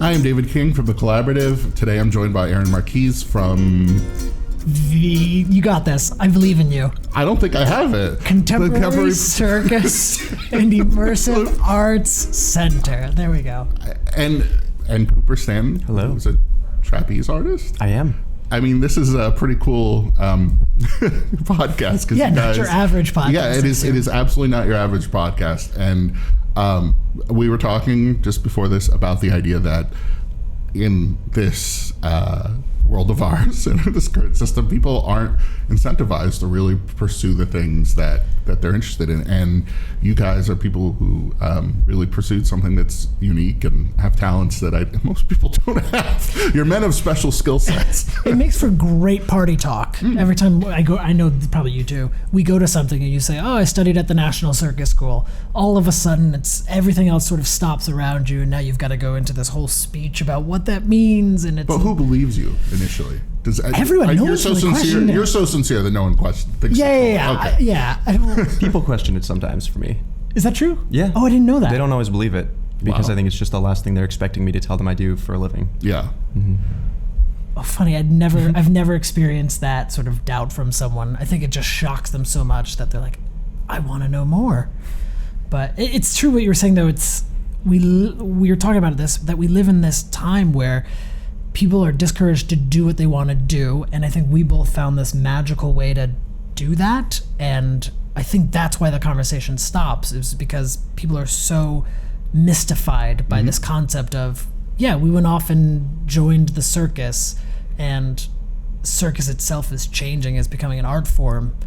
Hi, I'm David King from The Collaborative. Today I'm joined by Aaron Marquise from... You got this. I believe in you. I don't think I have it. Contemporary Circus and Immersive Arts Center. There we go. And Cooper Stanton. Hello. Who's a trapeze artist. I am. I mean, this is a pretty cool podcast. Yeah, not your average podcast. Yeah, it is absolutely not your average podcast. And we were talking just before this about the idea that in this world of ours and this current system, people aren't incentivized to really pursue the things that they're interested in. And you guys are people who really pursued something that's unique and have talents that most people don't have. You're men of special skill sets. It makes for great party talk. Every time I go, I know probably you too, we go to something and you say, oh, I studied at the National Circus School. All of a sudden, it's everything else sort of stops around you, and now you've got to go into this whole speech about what that means. And it's. But who believes you initially? Everyone knows. You're so sincere. You're so sincere that no one thinks. Yeah. Okay. Yeah. I don't. People question it sometimes for me. Is that true? Yeah. Oh, I didn't know that. They don't always believe it because Wow. I think it's just the last thing they're expecting me to tell them I do for a living. Yeah. Mm-hmm. Oh, funny. I've never experienced that sort of doubt from someone. I think it just shocks them so much that they're like, I want to know more. But it's true what you were saying, though. We were talking about this, that we live in this time where people are discouraged to do what they want to do, and I think we both found this magical way to do that, and I think that's why the conversation stops, is because people are so mystified by this concept of, we went off and joined the circus, and circus itself is changing, is becoming an art form,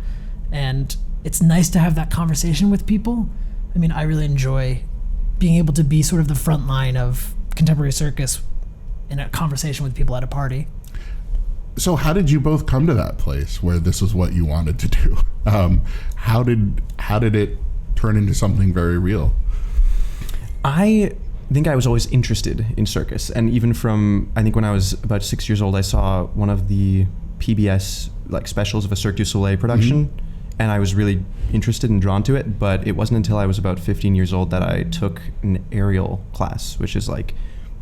and it's nice to have that conversation with people. I mean, I really enjoy being able to be sort of the front line of contemporary circus in a conversation with people at a party. So how did you both come to that place where this is what you wanted to do? How did it turn into something very real? I think I was always interested in circus, and even from, I think when I was about 6 years old, I saw one of the PBS specials of a Cirque du Soleil production, and I was really interested and drawn to it, but it wasn't until I was about 15 years old that I took an aerial class, which is like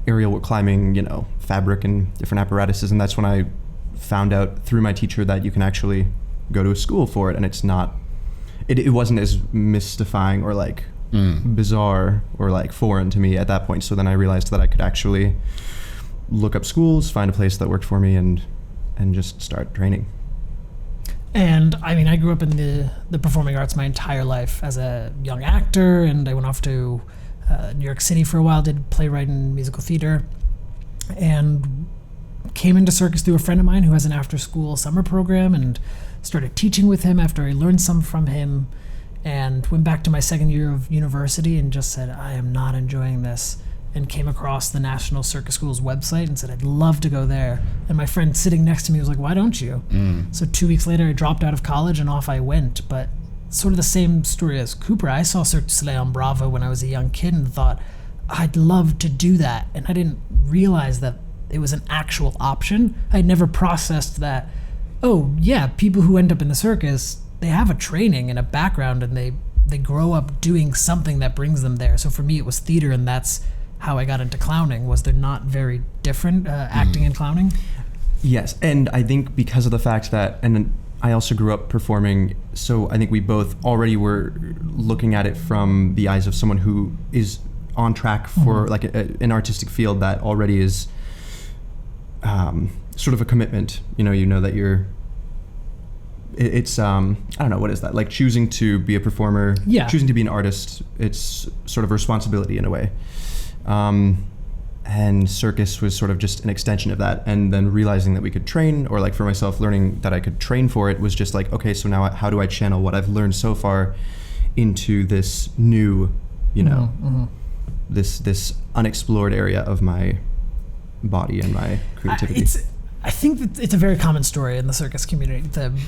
aerial climbing, fabric and different apparatuses, and that's when I found out through my teacher that you can actually go to a school for it, and it's not, it wasn't as mystifying or bizarre or foreign to me at that point. So then I realized that I could actually look up schools, find a place that worked for me, and just start training. And I mean, I grew up in the performing arts my entire life as a young actor, and I went off to New York City for a while, did playwriting and musical theater, and came into circus through a friend of mine who has an after-school summer program, and started teaching with him after I learned some from him, and went back to my second year of university and just said, I am not enjoying this, and came across the National Circus School's website and said, I'd love to go there. And my friend sitting next to me was like, why don't you? So 2 weeks later, I dropped out of college and off I went. But sort of the same story as Cooper. I saw Cirque du Soleil on Bravo when I was a young kid and thought, I'd love to do that. And I didn't realize that it was an actual option. I'd never processed that, oh yeah, people who end up in the circus, they have a training and a background, and they grow up doing something that brings them there. So for me, it was theater, and that's how I got into clowning. Was they're not very different, acting and clowning? Yes, and I think because of the fact that, and I also grew up performing, so I think we both already were looking at it from the eyes of someone who is on track for an artistic field that already is sort of a commitment. You know that it's I don't know, what is that? Like choosing to be a performer, choosing to be an artist, it's sort of a responsibility in a way. And circus was sort of just an extension of that, and then realizing that we could train, or for myself, learning that I could train for it was just okay, so now how do I channel what I've learned so far into this new, this unexplored area of my body and my creativity. I think that it's a very common story in the circus community, the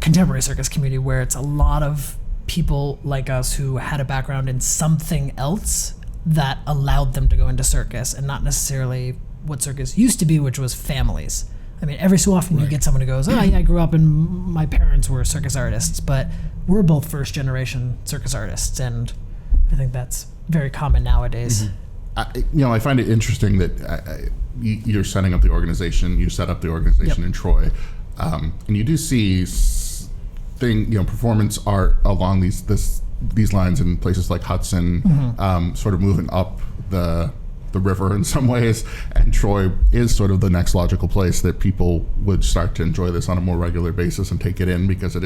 contemporary circus community, where it's a lot of people like us who had a background in something else that allowed them to go into circus, and not necessarily what circus used to be, which was families. I mean, every so often you get someone who goes, oh yeah, I grew up and my parents were circus artists, but we're both first generation circus artists, and I think that's very common nowadays. I find it interesting that you're setting up the organization. You set up the organization in Troy, and you do see performance art along these lines in places like Hudson, sort of moving up the river in some ways, and Troy is sort of the next logical place that people would start to enjoy this on a more regular basis and take it in, because it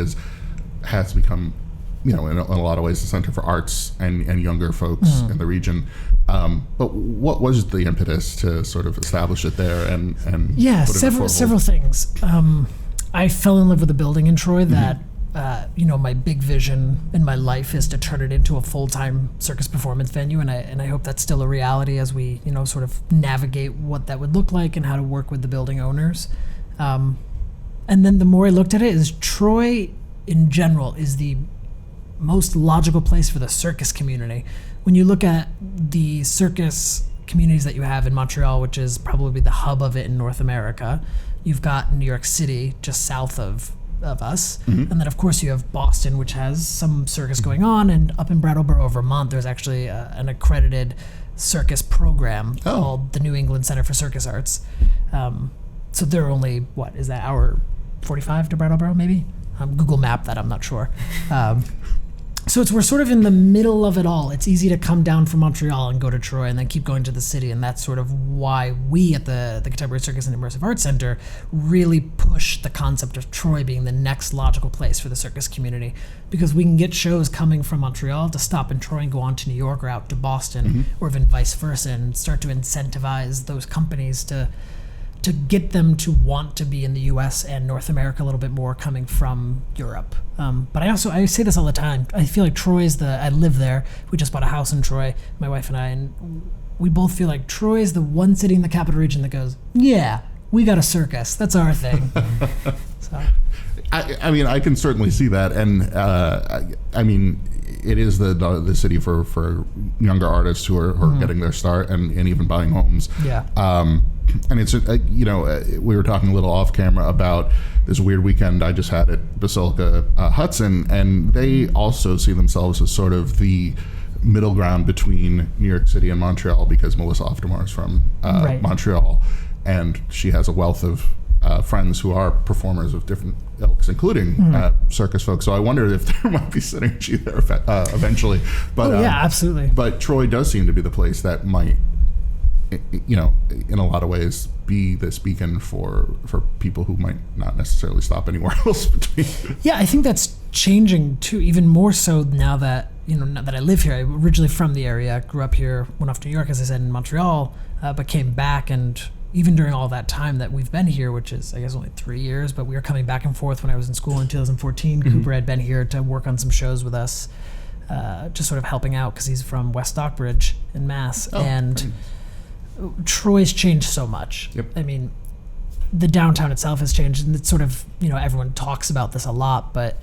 has become, in a lot of ways, the center for arts and younger folks in the region. But what was the impetus to sort of establish it there and put it several things. I fell in love with a building in Troy that my big vision in my life is to turn it into a full-time circus performance venue, and I hope that's still a reality as we sort of navigate what that would look like and how to work with the building owners. And then the more I looked at it, is Troy in general is the most logical place for the circus community. When you look at the circus communities that you have in Montreal, which is probably the hub of it in North America, you've got New York City just south of us, and then of course you have Boston, which has some circus going on, and up in Brattleboro, Vermont, there's actually an accredited circus program called the New England Center for Circus Arts. So they're only, what is that, hour 45 to Brattleboro, maybe? Google Map that, I'm not sure. So we're sort of in the middle of it all. It's easy to come down from Montreal and go to Troy and then keep going to the city, and that's sort of why we at the Contemporary Circus and Immersive Arts Center really push the concept of Troy being the next logical place for the circus community, because we can get shows coming from Montreal to stop in Troy and go on to New York or out to Boston, or even vice versa, and start to incentivize those companies to get them to want to be in the U.S. and North America a little bit more, coming from Europe. But I say this all the time. I feel like I live there. We just bought a house in Troy, my wife and I, and we both feel like Troy is the one city in the capital region that goes, yeah, we got a circus. That's our thing. So. I mean, I can certainly see that, and I mean, it is the city for younger artists who are getting their start and even buying homes. Yeah. And it's, we were talking a little off camera about this weird weekend I just had at Basilica Hudson, and they also see themselves as sort of the middle ground between New York City and Montreal, because Melissa Oftemar is from Montreal, and she has a wealth of friends who are performers of different ilks, including circus folks. So I wonder if there might be synergy there eventually. But yeah, absolutely. But Troy does seem to be the place that might, in a lot of ways, be this beacon for people who might not necessarily stop anywhere else between. Yeah, I think that's changing too, even more so now that now that I live here. I'm originally from the area, grew up here, went off to New York, as I said, in Montreal, but came back, and even during all that time that we've been here, which is I guess only 3 years, but we were coming back and forth when I was in school in 2014. Cooper had been here to work on some shows with us, just sort of helping out because he's from West Stockbridge in Mass, and Troy's changed so much. Yep. I mean, the downtown itself has changed, and it's sort of, everyone talks about this a lot, but,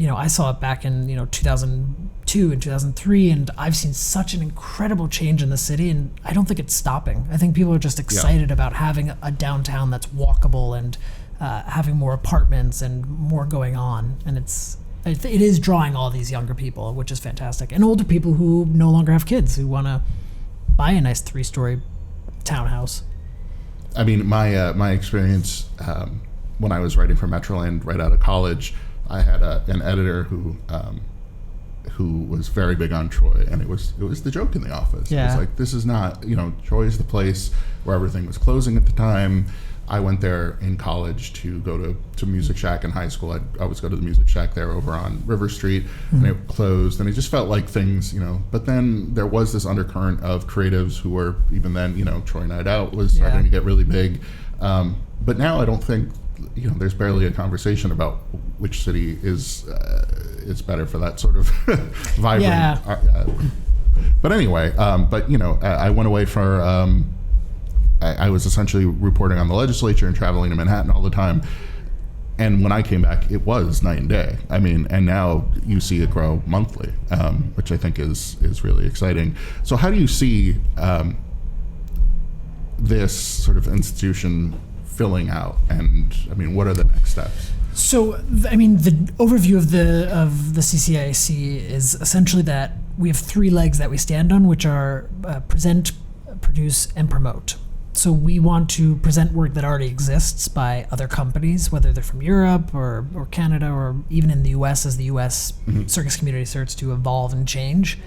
I saw it back in, 2002 and 2003, and I've seen such an incredible change in the city, and I don't think it's stopping. I think people are just excited about having a downtown that's walkable and having more apartments and more going on, and it is drawing all these younger people, which is fantastic, and older people who no longer have kids, who want to buy a nice 3-story townhouse. I mean, my experience when I was writing for Metroland right out of college, I had an editor who was very big on Troy, and it was the joke in the office. Yeah. It was like, this is not, Troy is the place where everything was closing at the time. I went there in college to go to Music Shack in high school. I'd always go to the Music Shack there over on River Street, and it closed, and it just felt like things, But then there was this undercurrent of creatives who were, even then, Troy Night Out was starting to get really big. But now I don't think, there's barely a conversation about which city is better for that sort of vibrant. Yeah. But anyway, I went away for. I was essentially reporting on the legislature and traveling to Manhattan all the time. And when I came back, it was night and day. I mean, and now you see it grow monthly, which I think is really exciting. So how do you see this sort of institution filling out? And I mean, what are the next steps? So, I mean, the overview of the CCIC is essentially that we have 3 legs that we stand on, which are present, produce and promote. So we want to present work that already exists by other companies, whether they're from Europe or Canada or even in the US, as the US circus community starts to evolve and change.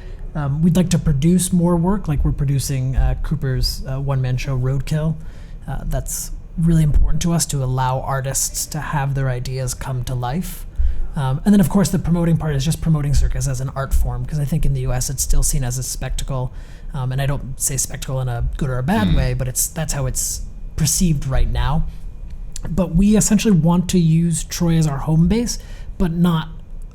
We'd like to produce more work, like we're producing Cooper's one-man show, Roadkill. That's really important to us, to allow artists to have their ideas come to life. And then, of course, the promoting part is just promoting circus as an art form, because I think in the US it's still seen as a spectacle. And I don't say spectacle in a good or a bad way, but that's how it's perceived right now. But we essentially want to use Troy as our home base, but not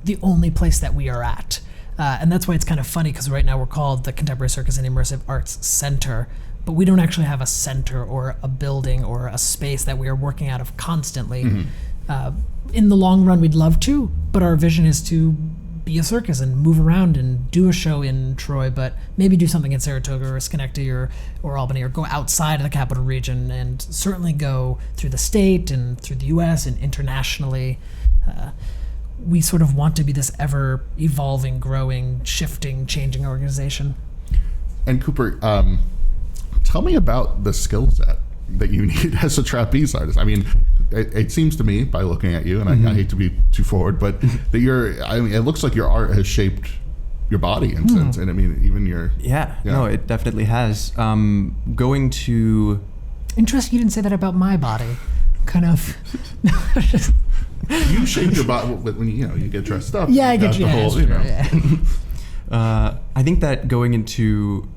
the only place that we are at. And that's why it's kind of funny, because right now we're called the Contemporary Circus and Immersive Arts Center, but we don't actually have a center or a building or a space that we are working out of constantly. In the long run, we'd love to, but our vision is to be a circus and move around and do a show in Troy, but maybe do something in Saratoga or Schenectady or Albany, or go outside of the capital region, and certainly go through the state and through the US and internationally. We sort of want to be this ever evolving, growing, shifting, changing organization. And Cooper, tell me about the skill set that you need as a trapeze artist. I mean, it seems to me, by looking at you, and I hate to be too forward, but that it looks like your art has shaped your body in sense, and I mean, even your... Yeah, no, it definitely has. Going to... Interesting you didn't say that about my body. Kind of... You shape your body when you get dressed up. Yeah, I get you. I think that going into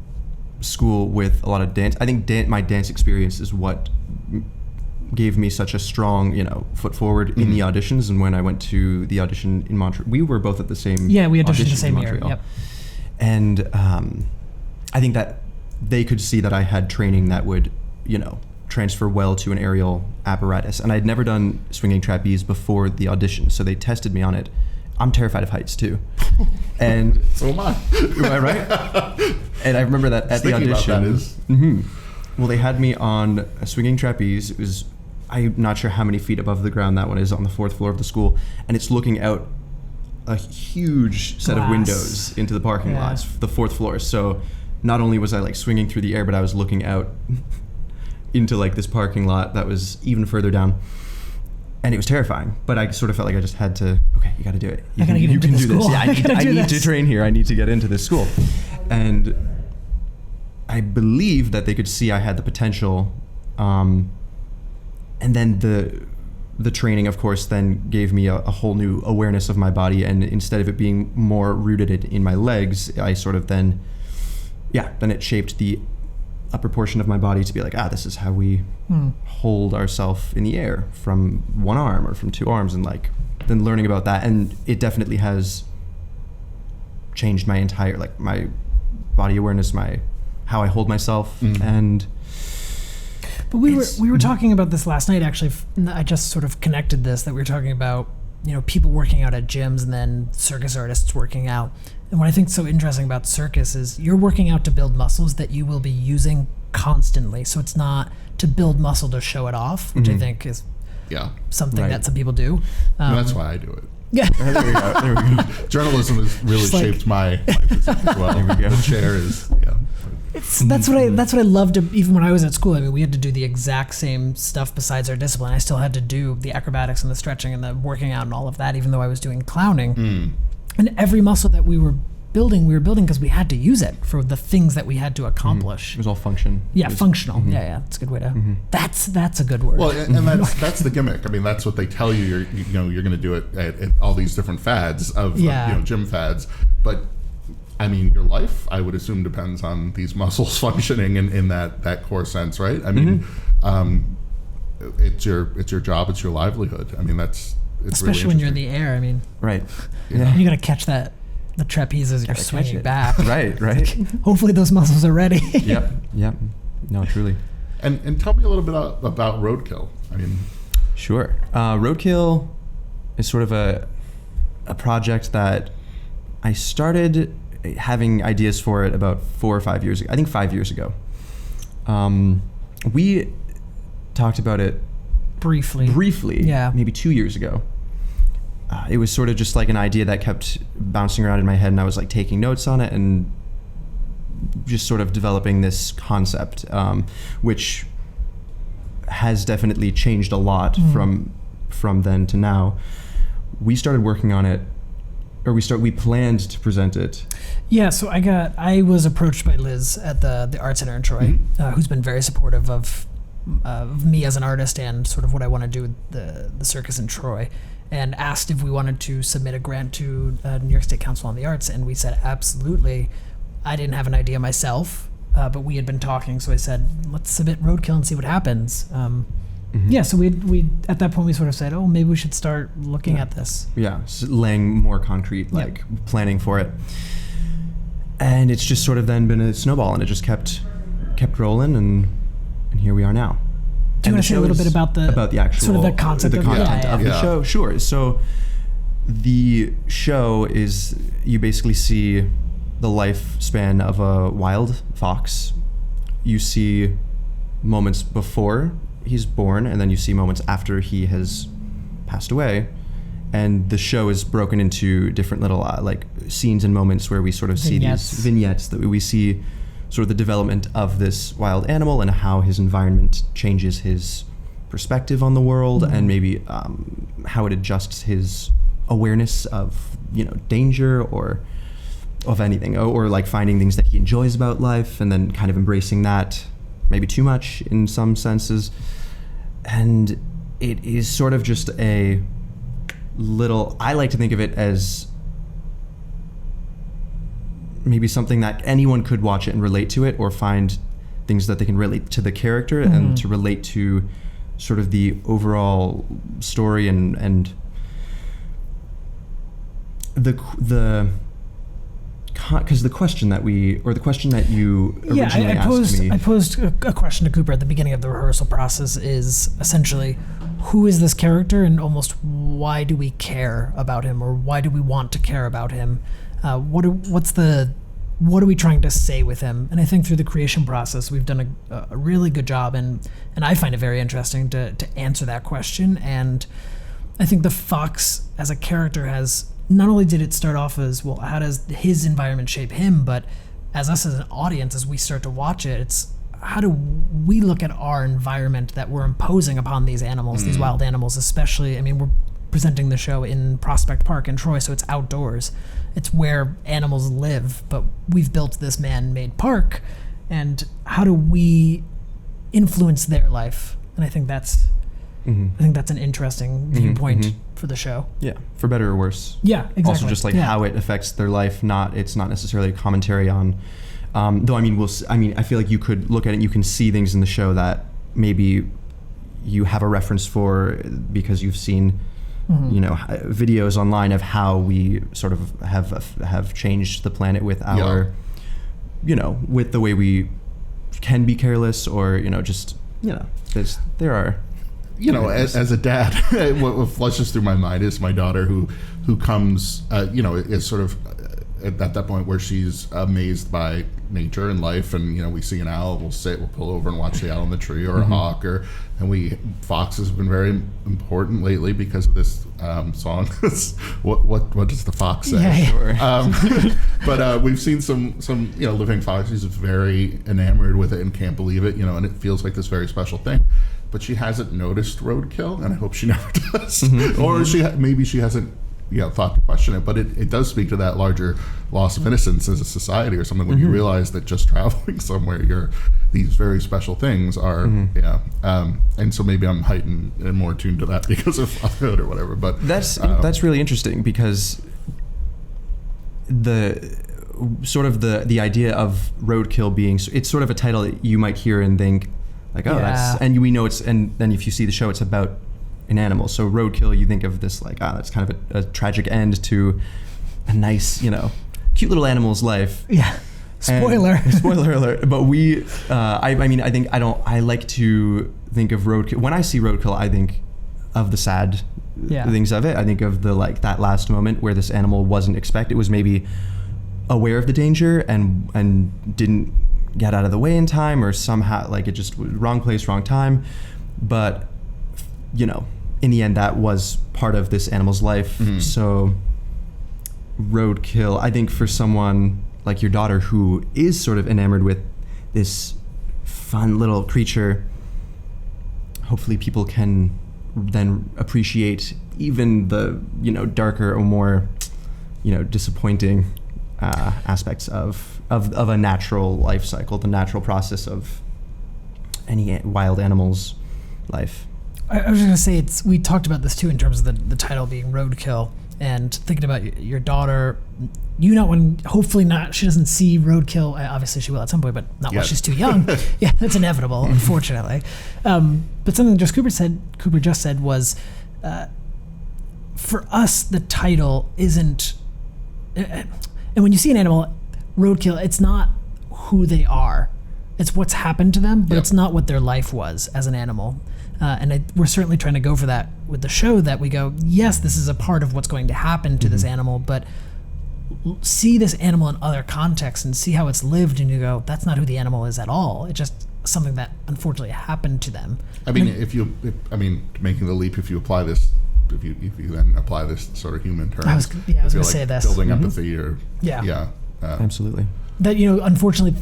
school with a lot of dance, I think my dance experience is what gave me such a strong, foot forward in the auditions. And when I went to the audition in Montreal, we were both at the same. Yeah, we auditioned the same year. Yep. And I think that they could see that I had training that would, transfer well to an aerial apparatus. And I'd never done swinging trapeze before the audition, so they tested me on it. I'm terrified of heights too. And so am I. Am I right? And I remember that at the audition. Well, they had me on a swinging trapeze. It was, I'm not sure how many feet above the ground that one is, on the 4th floor of the school, and it's looking out a huge set of windows into the parking lots, the 4th floor. So not only was I swinging through the air, but I was looking out into this parking lot that was even further down, and it was terrifying. But I sort of felt like I just had to. Okay, you got to do it. You can do this. Yeah, I need to train here. I need to get into this school, and I believe that they could see I had the potential. And then the training, of course, then gave me a whole new awareness of my body. And instead of it being more rooted in my legs, I sort of then it shaped the upper portion of my body to be this is how we hold ourselves in the air from one arm or from 2 arms, and then learning about that. And it definitely has changed my entire, my body awareness, how I hold myself. And but we were talking about this last night, actually. I just sort of connected this, that we were talking about, people working out at gyms and then circus artists working out. And what I think is so interesting about circus is you're working out to build muscles that you will be using constantly. So it's not to build muscle to show it off, which I think is something that some people do. That's why I do it. Yeah. There we go. Journalism has really shaped my physique as well. There we go. The chair is, That's what I loved. Even when I was at school, I mean, we had to do the exact same stuff besides our discipline. I still had to do the acrobatics and the stretching and the working out and all of that, even though I was doing clowning. And every muscle that we were building because we had to use it for the things that we had to accomplish. It was all function. Yeah, functional. Yeah, that's a good way to. That's a good word. Well, and that's the gimmick. I mean, that's what they tell you. You're going to do it at all these different fads of gym fads. But I mean, your life, I would assume, depends on these muscles functioning in that core sense, right? I mean, it's your job, it's your livelihood. I mean, it's especially really when you're in the air. I mean, right. Yeah. You got to catch the trapeze as you're swinging back. Right. Hopefully those muscles are ready. Yep. No, truly. And tell me a little bit about Roadkill. I mean, sure. Roadkill is sort of a project that I started having ideas for it about 4 or 5 years ago. I think 5 years ago. We talked about it briefly. Yeah. Maybe 2 years ago. It was sort of just like an idea that kept bouncing around in my head, and I was taking notes on it and just sort of developing this concept, which has definitely changed a lot from then to now. We started working on it, or we planned to present it. Yeah, so I was approached by Liz at the Art Center in Troy, who's been very supportive of me as an artist and sort of what I want to do with the circus in Troy, and asked if we wanted to submit a grant to New York State Council on the Arts, and we said absolutely. I didn't have an idea myself, but we had been talking, so I said, let's submit Roadkill and see what happens. Yeah, so we at that point we sort of said, oh, maybe we should start looking at this. Yeah, laying more concrete, planning for it. And it's just sort of then been a snowball, and it just kept rolling, and here we are now. Do you want to say a little bit about the actual sort of the concept of the show? Sure. So the show is, you basically see the lifespan of a wild fox. You see moments before he's born, and then you see moments after he has passed away. And the show is broken into different little like scenes and moments where we sort of see these vignettes that we see sort of the development of this wild animal and how his environment changes his perspective on the world, and maybe how it adjusts his awareness of, danger or of anything, or like finding things that he enjoys about life and then kind of embracing that maybe too much in some senses. And it is sort of just a little, I like to think of it as maybe something that anyone could watch it and relate to it, or find things that they can relate to the character and to relate to sort of the overall story and because the question that you originally asked me. I posed a question to Cooper at the beginning of the rehearsal process, is essentially, who is this character, and almost why do we care about him, or why do we want to care about him? What are we trying to say with him? And I think through the creation process, we've done a really good job, and I find it very interesting to answer that question. And I think the fox as a character has, not only did it start off as, well, how does his environment shape him, but as us as an audience, as we start to watch it, it's how do we look at our environment that we're imposing upon these animals, these wild animals, especially. I mean, we're presenting the show in Prospect Park in Troy, so it's outdoors. It's where animals live, but we've built this man-made park, and how do we influence their life? And I think that's an interesting viewpoint for the show. Yeah, for better or worse. Yeah, exactly. Also, just like how it affects their life. It's not necessarily a commentary on. Though I feel like you could look at it and you can see things in the show that maybe you have a reference for because you've seen, videos online of how we sort of have changed the planet with our, with the way we can be careless, or there are. As a dad, what flushes through my mind is my daughter who comes, is sort of at that point where she's amazed by nature and life, and we see an owl, we'll pull over and watch the owl in the tree, or a hawk, foxes have been very important lately because of this song. what does the fox say? Yeah. Sure. But we've seen some living foxes very enamored with it and can't believe it, and it feels like this very special thing. But she hasn't noticed Roadkill, and I hope she never does. Or maybe she hasn't thought to question it, but it does speak to that larger loss of innocence as a society or something, when you realize that just traveling somewhere, these very special things are, and so maybe I'm heightened and more tuned to that because of fatherhood or whatever. But that's really interesting, because the sort of the idea of Roadkill being, it's sort of a title that you might hear and think like, that's, and we know it's, and then if you see the show, it's about an animal. So Roadkill, you think of this like, that's kind of a tragic end to a nice, cute little animal's life. Yeah. Spoiler alert. But I like to think of Roadkill. When I see Roadkill, I think of the sad things of it. I think of that last moment where this animal wasn't expected. It was maybe aware of the danger and didn't get out of the way in time, or somehow it just wrong place, wrong time. But in the end, that was part of this animal's life. So Roadkill, I think for someone like your daughter, who is sort of enamored with this fun little creature, hopefully people can then appreciate even the, darker or more, disappointing aspects of a natural life cycle, the natural process of any wild animal's life. I was going to say, we talked about this too in terms of the title being Roadkill, and thinking about your daughter, hopefully not, she doesn't see Roadkill, obviously she will at some point, but not while she's too young. Yeah, that's inevitable, unfortunately. But something Cooper just said was, for us, the title isn't, and when you see an animal, Roadkill, it's not who they are. It's what's happened to them, but it's not what their life was as an animal. And we're certainly trying to go for that with the show, that we go, yes, this is a part of what's going to happen to this animal, but see this animal in other contexts and see how it's lived, and you go, that's not who the animal is at all. It's just something that unfortunately happened to them. I mean, making the leap, if you apply this, if you then apply this sort of human term, I was going to say this. Building empathy or absolutely. That, unfortunately,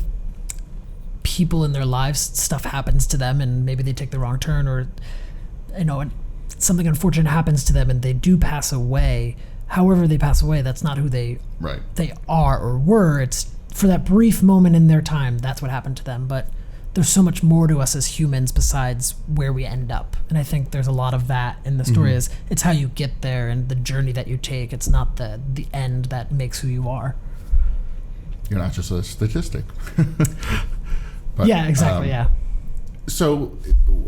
people in their lives, stuff happens to them, and maybe they take the wrong turn, or something unfortunate happens to them and they do pass away. However they pass away, that's not who they are or were. It's for that brief moment in their time, that's what happened to them. But there's so much more to us as humans besides where we end up, and I think there's a lot of that in the story. Is it's how you get there and the journey that you take. It's not the end that makes who you are. You're not just a statistic. But, yeah, exactly. So,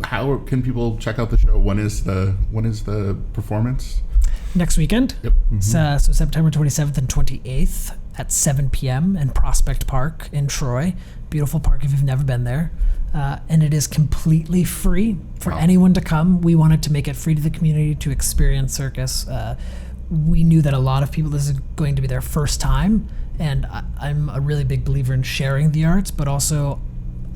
how can people check out the show? When is the performance? Next weekend. Yep. So September 27th and 28th at 7 p.m. in Prospect Park in Troy. Beautiful park if you've never been there. And it is completely free for anyone to come. We wanted to make it free to the community to experience Circus. We knew that a lot of people, this is going to be their first time, and I'm a really big believer in sharing the arts, but also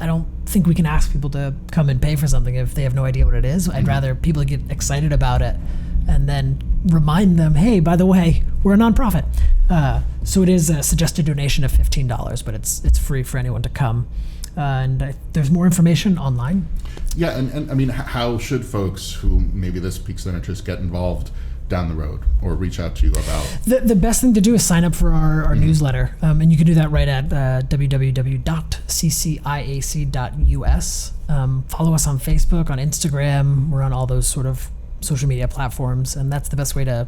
I don't think we can ask people to come and pay for something if they have no idea what it is. I'd rather people get excited about it and then remind them, hey, by the way, we're a nonprofit. So it is a suggested donation of $15, but it's free for anyone to come. And there's more information online. Yeah, and I mean, how should folks who maybe this piques their interest get involved down the road or reach out to you about? The best thing to do is sign up for our newsletter. And you can do that right at www.cciac.us. Follow us on Facebook, on Instagram. We're on all those sort of social media platforms, and that's the best way to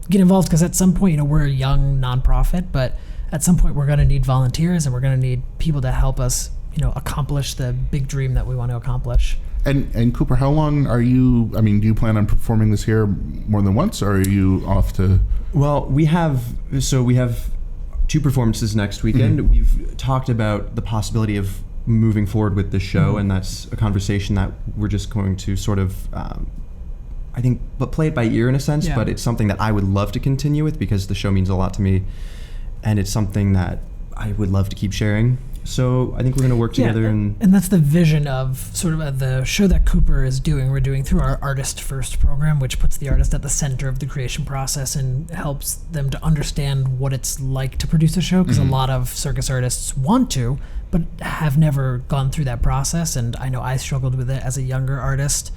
get involved, because at some point, we're a young nonprofit, but at some point we're going to need volunteers and we're going to need people to help us, accomplish the big dream that we want to accomplish. And Cooper, how long are you, do you plan on performing this here more than once, or are you off to? Well, we have 2 performances next weekend. We've talked about the possibility of moving forward with the show, and that's a conversation that we're just going to sort of, but play it by ear in a sense, but it's something that I would love to continue with because the show means a lot to me, and it's something that I would love to keep sharing. So I think we're going to work together. And that's the vision of sort of the show that Cooper is doing. We're doing through our Artist First program, which puts the artist at the center of the creation process and helps them to understand what it's like to produce a show, because a lot of circus artists want to, but have never gone through that process. And I know I struggled with it as a younger artist.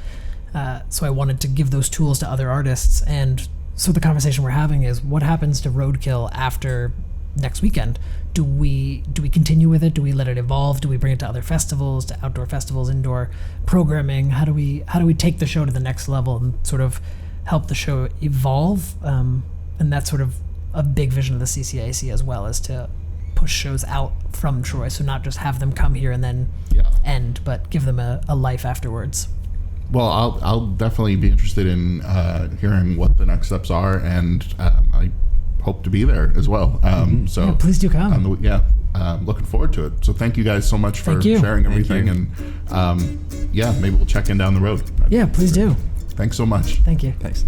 So I wanted to give those tools to other artists. And so the conversation we're having is, what happens to Roadkill after next weekend? Do we continue with it? Do we let it evolve? Do we bring it to other festivals, to outdoor festivals, indoor programming? How do we take the show to the next level and sort of help the show evolve? And that's sort of a big vision of the CCAC as well, is to push shows out from Troy. So not just have them come here and then end, but give them a life afterwards. Well, I'll definitely be interested in hearing what the next steps are, and I hope to be there as well. So please do come. Looking forward to it. So thank you guys so much for sharing everything, and maybe we'll check in down the road. Yeah, please do. Thanks so much. Thank you. Thanks.